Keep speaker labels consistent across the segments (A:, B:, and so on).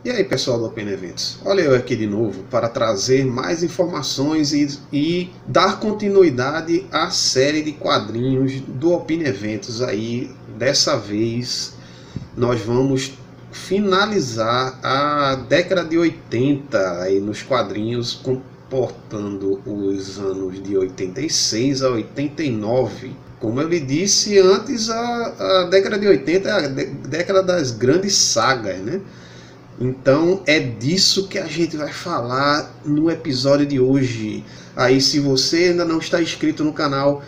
A: E aí, pessoal do Open Eventos, olha eu aqui de novo para trazer mais informações e dar continuidade à série de quadrinhos do Open Eventos. Aí, dessa vez, nós vamos finalizar a década de 80 aí nos quadrinhos, comportando os anos de 86 a 89. Como eu lhe disse antes, a década de 80 é a década das grandes sagas, né? Então é disso que a gente vai falar no episódio de hoje. Aí, se você ainda não está inscrito no canal,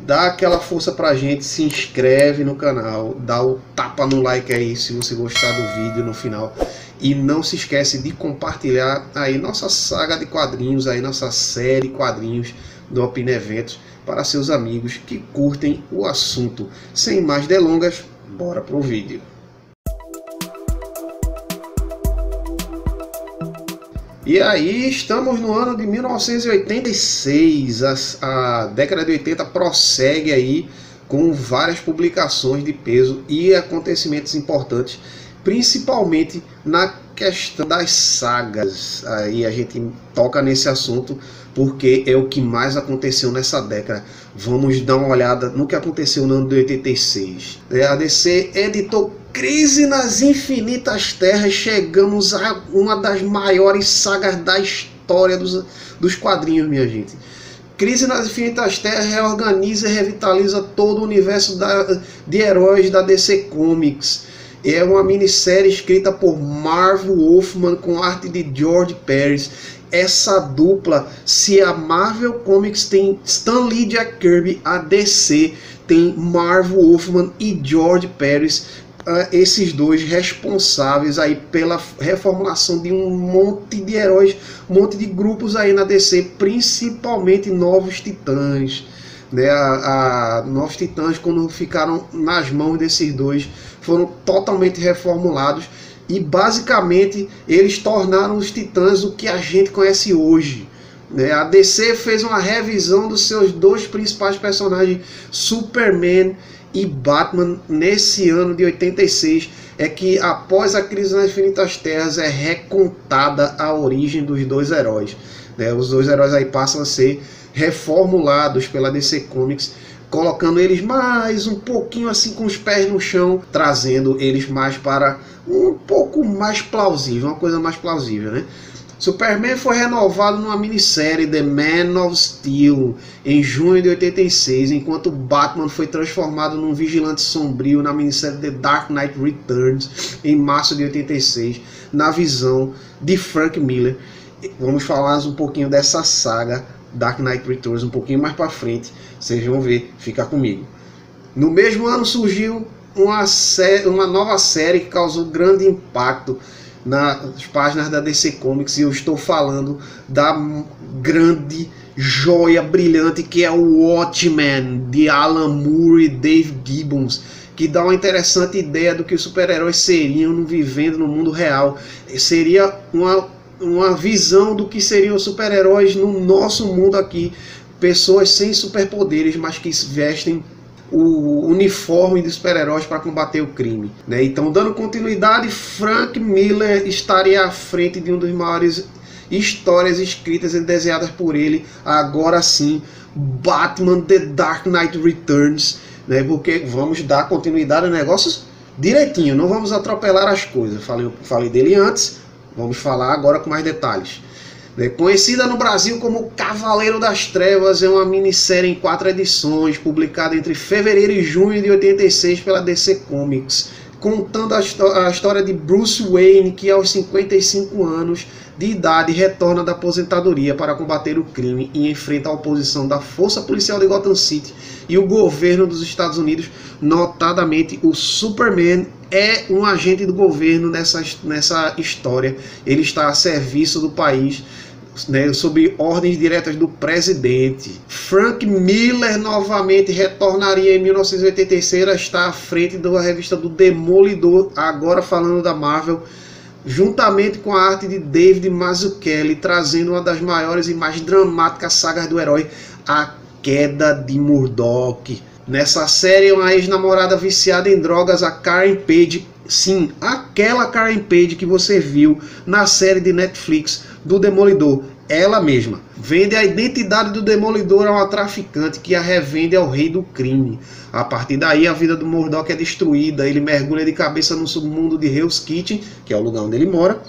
A: dá aquela força pra gente, se inscreve no canal, dá o tapa no like aí se você gostar do vídeo no final. E não se esquece de compartilhar aí nossa saga de quadrinhos, aí nossa série de quadrinhos do Open Eventos para seus amigos que curtem o assunto. Sem mais delongas, bora pro vídeo. E aí estamos no ano de 1986, a década de 80 prossegue aí com várias publicações de peso e acontecimentos importantes, principalmente na questão das sagas. Aí a gente toca nesse assunto porque é o que mais aconteceu nessa década. Vamos dar uma olhada no que aconteceu no ano de 86. A DC editou Crise nas Infinitas Terras. Chegamos a uma das maiores sagas da história dos quadrinhos, minha gente. Crise nas Infinitas Terras reorganiza e revitaliza todo o universo de heróis da DC Comics. É uma minissérie escrita por Marv Wolfman com arte de George Pérez. Essa dupla, se a Marvel Comics tem Stan Lee e Jack Kirby, a DC tem Marv Wolfman e George Pérez. Esses dois responsáveis aí pela reformulação de um monte de heróis, um monte de grupos aí na DC, principalmente Novos Titãs, né? Novos Titãs, quando ficaram nas mãos desses dois, foram totalmente reformulados e basicamente eles tornaram os Titãs o que a gente conhece hoje. A DC fez uma revisão dos seus dois principais personagens, Superman e Batman, nesse ano de 86. É que após a Crise nas Infinitas Terras é recontada a origem dos dois heróis. Os dois heróis aí passam a ser reformulados pela DC Comics, colocando eles mais um pouquinho assim com os pés no chão, trazendo eles mais para um pouco mais plausível, uma coisa mais plausível, né? Superman foi renovado numa minissérie The Man of Steel em junho de 86, enquanto Batman foi transformado num vigilante sombrio na minissérie The Dark Knight Returns em março de 86, na visão de Frank Miller. Vamos falar um pouquinho dessa saga Dark Knight Returns um pouquinho mais para frente, vocês vão ver, fica comigo. No mesmo ano surgiu uma nova série que causou grande impacto nas páginas da DC Comics, e eu estou falando da grande joia brilhante que é o Watchmen, de Alan Moore e Dave Gibbons, que dá uma interessante ideia do que os super-heróis seriam vivendo no mundo real. Seria uma visão do que seriam os super-heróis no nosso mundo aqui, pessoas sem superpoderes, mas que vestem o uniforme de super-heróis para combater o crime, né? Então, dando continuidade, Frank Miller estaria à frente de uma das maiores histórias escritas e desenhadas por ele, agora sim, Batman The Dark Knight Returns, né? Porque vamos dar continuidade a negócios direitinho, não vamos atropelar as coisas. Falei dele antes, vamos falar agora com mais detalhes. Conhecida no Brasil como Cavaleiro das Trevas, é uma minissérie em 4 edições, publicada entre fevereiro e junho de 86 pela DC Comics, contando a história de Bruce Wayne, que aos 55 anos de idade retorna da aposentadoria para combater o crime e enfrenta a oposição da Força Policial de Gotham City e o governo dos Estados Unidos. Notadamente, o Superman é um agente do governo nessa história. Ele está a serviço do país, né, sob ordens diretas do presidente. Frank Miller novamente retornaria em 1986 a estar à frente da revista do Demolidor, agora falando da Marvel, juntamente com a arte de David Mazzucchelli, trazendo uma das maiores e mais dramáticas sagas do herói, a queda de Murdoch. Nessa série, uma ex-namorada viciada em drogas, a Karen Page, Sim, aquela Karen Page que você viu na série de Netflix do Demolidor, ela mesma. Vende a identidade do Demolidor a uma traficante que a revende ao rei do crime. A partir daí a vida do Murdock é destruída, ele mergulha de cabeça no submundo de Hell's Kitchen, que é o lugar onde ele mora,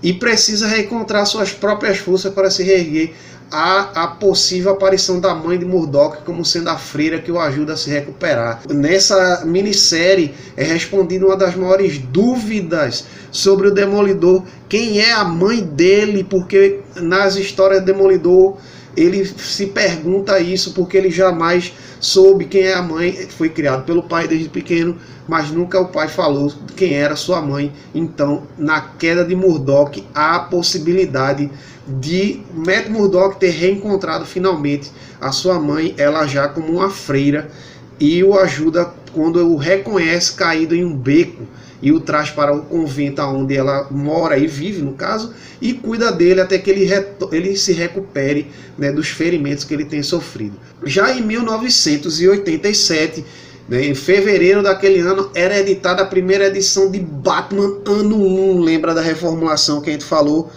A: e precisa reencontrar suas próprias forças para se reerguer a possível aparição da mãe de Murdock como sendo a freira que o ajuda a se recuperar. Nessa minissérie é respondida uma das maiores dúvidas sobre o Demolidor, quem é a mãe dele, porque nas histórias do Demolidor ele se pergunta isso, porque ele jamais soube quem é a mãe. Foi criado pelo pai desde pequeno, mas nunca o pai falou quem era sua mãe. Então, na queda de Murdock, há a possibilidade de Matt Murdock ter reencontrado finalmente a sua mãe, ela já como uma freira, e o ajuda quando o reconhece caído em um beco e o traz para o convento onde ela mora e vive, no caso, e cuida dele até que ele se recupere, né, dos ferimentos que ele tem sofrido. Já em 1987, né, em fevereiro daquele ano, era editada a primeira edição de Batman Ano 1, lembra da reformulação que a gente falou,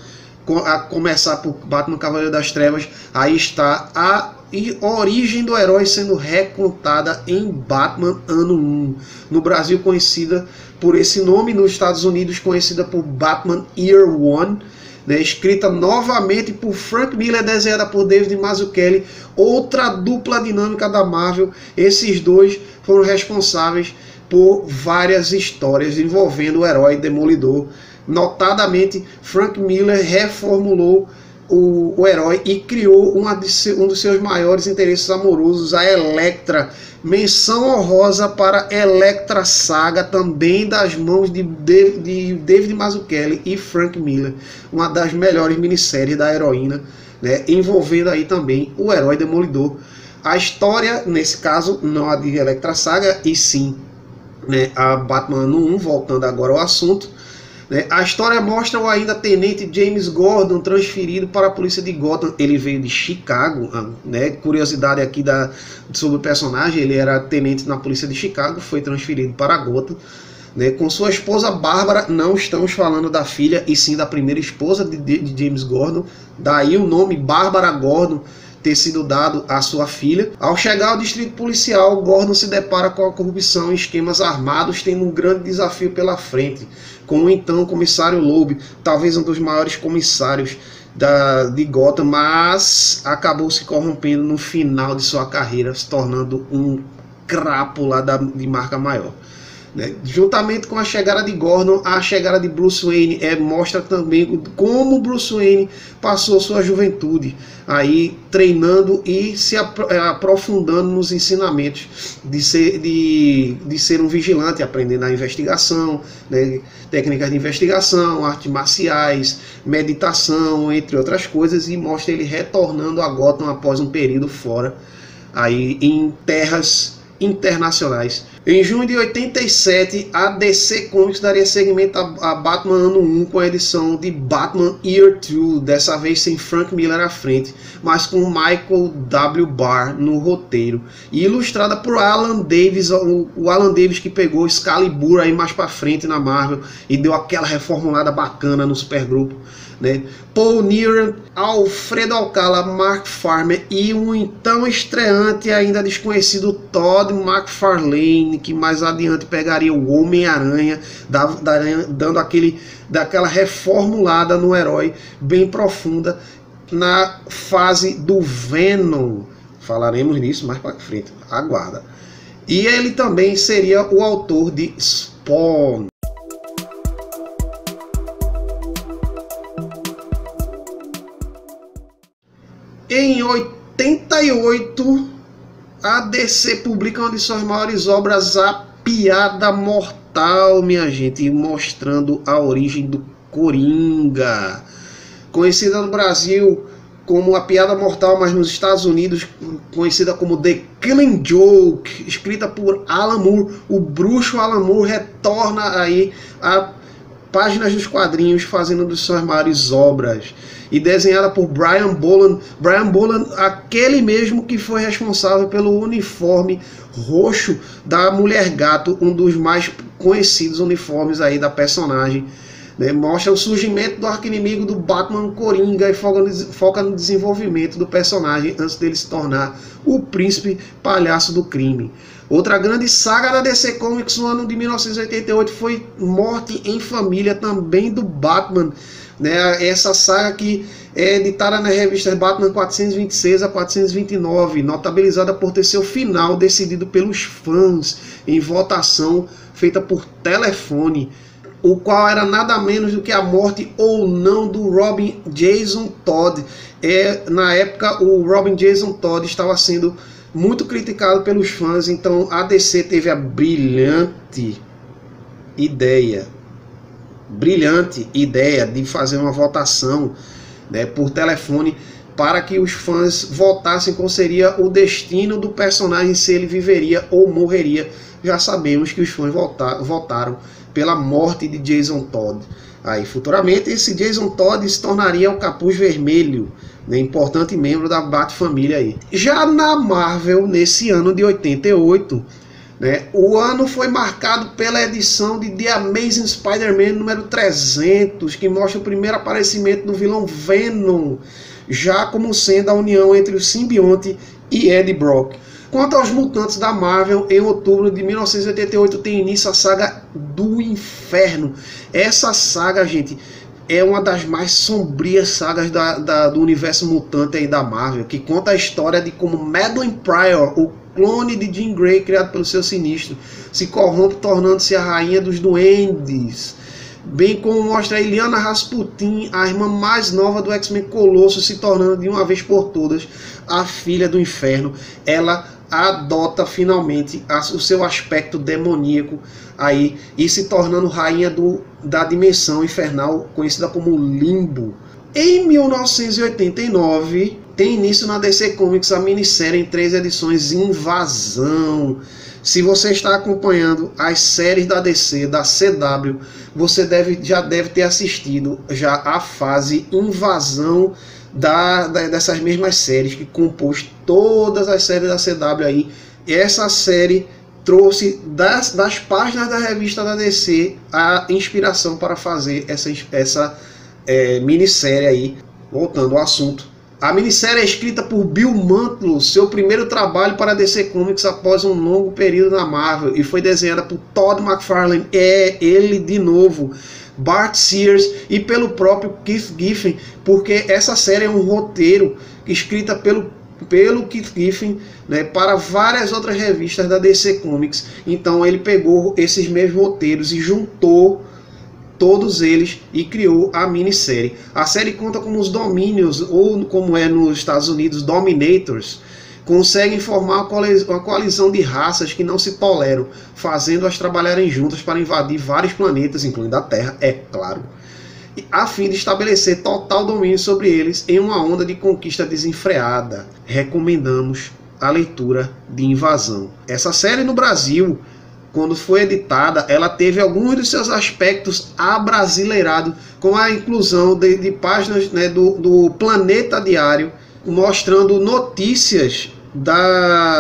A: a começar por Batman Cavaleiro das Trevas. Aí está a origem do herói sendo recontada em Batman Ano 1. No Brasil conhecida por esse nome, nos Estados Unidos conhecida por Batman Year One, né, escrita novamente por Frank Miller, desenhada por David Mazzucchelli, outra dupla dinâmica da Marvel. Esses dois foram responsáveis por várias histórias envolvendo o herói Demolidor. Notadamente, Frank Miller reformulou o herói e criou um dos seus maiores interesses amorosos, a Elektra. Menção honrosa para Elektra Saga, também das mãos de David Mazzucchelli e Frank Miller. Uma das melhores minisséries da heroína, né, envolvendo aí também o herói Demolidor. A história, nesse caso, não a de Elektra Saga, e sim, né, a Batman Ano 1, voltando agora ao assunto. A história mostra o ainda tenente James Gordon transferido para a polícia de Gotham. Ele veio de Chicago, né? Curiosidade aqui sobre o personagem, ele era tenente na polícia de Chicago, foi transferido para Gotham, né, com sua esposa Bárbara. Não estamos falando da filha, e sim da primeira esposa de James Gordon, daí o nome Bárbara Gordon ter sido dado à sua filha. Ao chegar ao distrito policial, Gordon se depara com a corrupção e esquemas armados, tendo um grande desafio pela frente, com o então comissário Loeb, talvez um dos maiores comissários de Gotham, mas acabou se corrompendo no final de sua carreira, se tornando um crápula de marca maior. Juntamente com a chegada de Gordon, a chegada de Bruce Wayne mostra também como Bruce Wayne passou sua juventude aí treinando e se aprofundando nos ensinamentos de ser um vigilante, aprendendo a investigação, né, técnicas de investigação, artes marciais, meditação, entre outras coisas, e mostra ele retornando a Gotham após um período fora aí em terras internacionais. Em junho de 87, a DC Comics daria seguimento a Batman Ano 1 com a edição de Batman Year 2, dessa vez sem Frank Miller à frente, mas com Michael W. Barr no roteiro, e ilustrada por Alan Davis, o Alan Davis que pegou Excalibur aí mais para frente na Marvel e deu aquela reformulada bacana no supergrupo, né? Paul Neary, Alfredo Alcala, Mark Farmer e um então estreante ainda desconhecido Todd McFarlane, que mais adiante pegaria o Homem-Aranha, dando daquela reformulada no herói bem profunda na fase do Venom. Falaremos nisso mais para frente, aguarda. E ele também seria o autor de Spawn. Em 88, a DC publica uma de suas maiores obras, A Piada Mortal, minha gente, mostrando a origem do Coringa. Conhecida no Brasil como A Piada Mortal, mas nos Estados Unidos conhecida como The Killing Joke, escrita por Alan Moore. O bruxo Alan Moore retorna aí páginas dos quadrinhos, fazendo de suas maiores obras, e desenhada por Brian Bolland. Brian Bolland, aquele mesmo que foi responsável pelo uniforme roxo da Mulher Gato, um dos mais conhecidos uniformes aí da personagem. Mostra o surgimento do arqui-inimigo do Batman, Coringa, e foca no desenvolvimento do personagem antes dele se tornar o príncipe palhaço do crime. Outra grande saga da DC Comics no ano de 1988 foi Morte em Família, também do Batman. Essa saga que é editada nas revistas Batman 426 a 429, notabilizada por ter seu final decidido pelos fãs em votação feita por telefone, o qual era nada menos do que a morte ou não do Robin Jason Todd. Na época, o Robin Jason Todd estava sendo muito criticado pelos fãs, então a DC teve a brilhante ideia de fazer uma votação, por telefone, para que os fãs votassem qual seria o destino do personagem, se ele viveria ou morreria. Já sabemos que os fãs votaram pela morte de Jason Todd. Aí futuramente esse Jason Todd se tornaria o Capuz Vermelho, importante membro da Bat-família aí. Já na Marvel, nesse ano de 88, o ano foi marcado pela edição de The Amazing Spider-Man número 300, que mostra o primeiro aparecimento do vilão Venom, já como sendo a união entre o simbionte e Eddie Brock. Quanto aos mutantes da Marvel, em outubro de 1988 tem início a saga do Inferno. Essa saga, gente, é uma das mais sombrias sagas do universo mutante aí da Marvel, que conta a história de como Madeline Pryor, o clone de Jean Grey criado pelo seu Sinistro, se corrompe, tornando-se a rainha dos duendes. Bem como mostra a Illyana Rasputin, a irmã mais nova do X-Men Colosso, se tornando de uma vez por todas a filha do inferno. Ela adota finalmente o seu aspecto demoníaco aí e se tornando rainha da dimensão infernal, conhecida como Limbo. Em 1989 tem início na DC Comics a minissérie em 3 edições Invasão. Se você está acompanhando as séries da DC, da CW, você já deve ter assistido já a fase Invasão dessas mesmas séries que compôs todas as séries da CW aí. Essa série trouxe das páginas da revista da DC a inspiração para fazer essa minissérie aí. Voltando ao assunto, a minissérie é escrita por Bill Mantlo, seu primeiro trabalho para a DC Comics após um longo período na Marvel, e foi desenhada por Todd McFarlane, ele de novo, Bart Sears, e pelo próprio Keith Giffen, porque essa série é um roteiro escrita pelo Keith Giffen, para várias outras revistas da DC Comics. Então ele pegou esses mesmos roteiros e juntou todos eles e criou a minissérie. A série conta com os Dominions, ou como é nos Estados Unidos, Dominators, conseguem formar uma coalizão de raças que não se toleram, fazendo-as trabalharem juntas para invadir vários planetas, incluindo a Terra, é claro, a fim de estabelecer total domínio sobre eles em uma onda de conquista desenfreada. Recomendamos a leitura de Invasão. Essa série no Brasil, quando foi editada, ela teve alguns dos seus aspectos abrasileirados, com a inclusão de páginas do Planeta Diário, mostrando notícias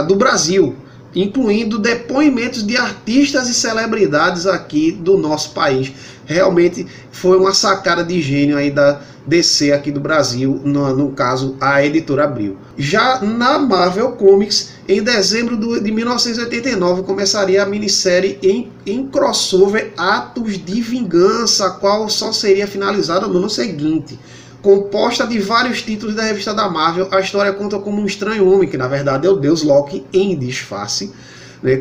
A: do Brasil, incluindo depoimentos de artistas e celebridades aqui do nosso país. Realmente foi uma sacada de gênio aí da DC aqui do Brasil, no caso a editora Abril. Já na Marvel Comics, em dezembro de 1989 começaria a minissérie em crossover Atos de Vingança, a qual só seria finalizada no ano seguinte. Composta de vários títulos da revista da Marvel, a história conta como um estranho homem, que na verdade é o deus Loki em disfarce,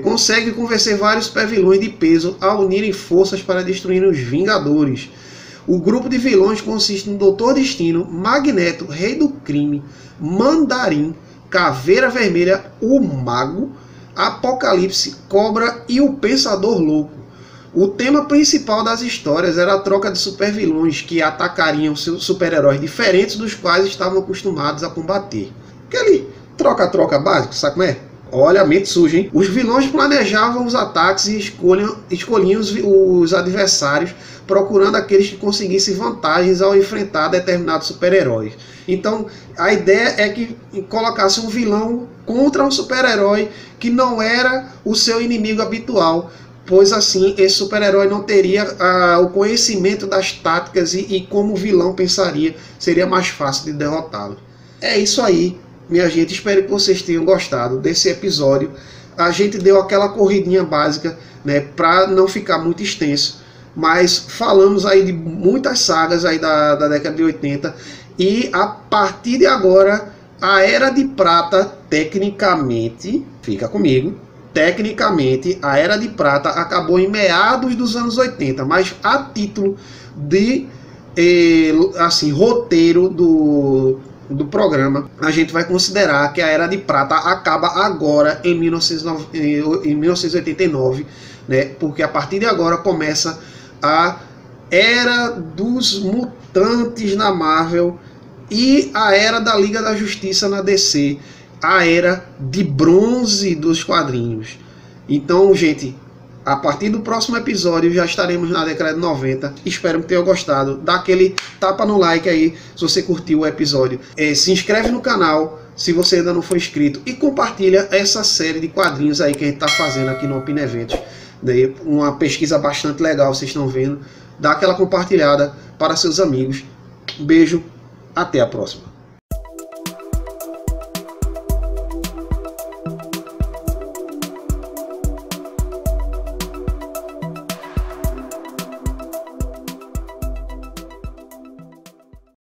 A: consegue convencer vários supervilões de peso a unirem forças para destruir os Vingadores. O grupo de vilões consiste no Doutor Destino, Magneto, Rei do Crime, Mandarim, Caveira Vermelha, o Mago, Apocalipse, Cobra e o Pensador Louco. O tema principal das histórias era a troca de supervilões que atacariam seus super-heróis diferentes dos quais estavam acostumados a combater. Aquele troca-troca básico, sabe como é? Olha, a mente suja, hein? Os vilões planejavam os ataques e escolhiam os adversários, procurando aqueles que conseguissem vantagens ao enfrentar determinados super-heróis. Então, a ideia é que colocasse um vilão contra um super-herói que não era o seu inimigo habitual, pois assim esse super-herói não teria o conhecimento das táticas e como o vilão pensaria, seria mais fácil de derrotá-lo. É isso aí, minha gente, espero que vocês tenham gostado desse episódio. A gente deu aquela corridinha básica, né, para não ficar muito extenso, mas falamos aí de muitas sagas aí da década de 80, e a partir de agora, a Era de Prata, tecnicamente, fica comigo, tecnicamente, a Era de Prata acabou em meados dos anos 80, mas a título de assim, roteiro do programa, a gente vai considerar que a Era de Prata acaba agora em 1989, né? Porque a partir de agora começa a Era dos Mutantes na Marvel e a Era da Liga da Justiça na DC, a Era de Bronze dos quadrinhos. Então, gente, a partir do próximo episódio já estaremos na década de 90. Espero que tenham gostado. Dá aquele tapa no like aí se você curtiu o episódio. Se inscreve no canal se você ainda não for inscrito e compartilha essa série de quadrinhos aí que a gente está fazendo aqui no Opina Eventos. Uma pesquisa bastante legal, vocês estão vendo. Dá aquela compartilhada para seus amigos. Beijo, até a próxima.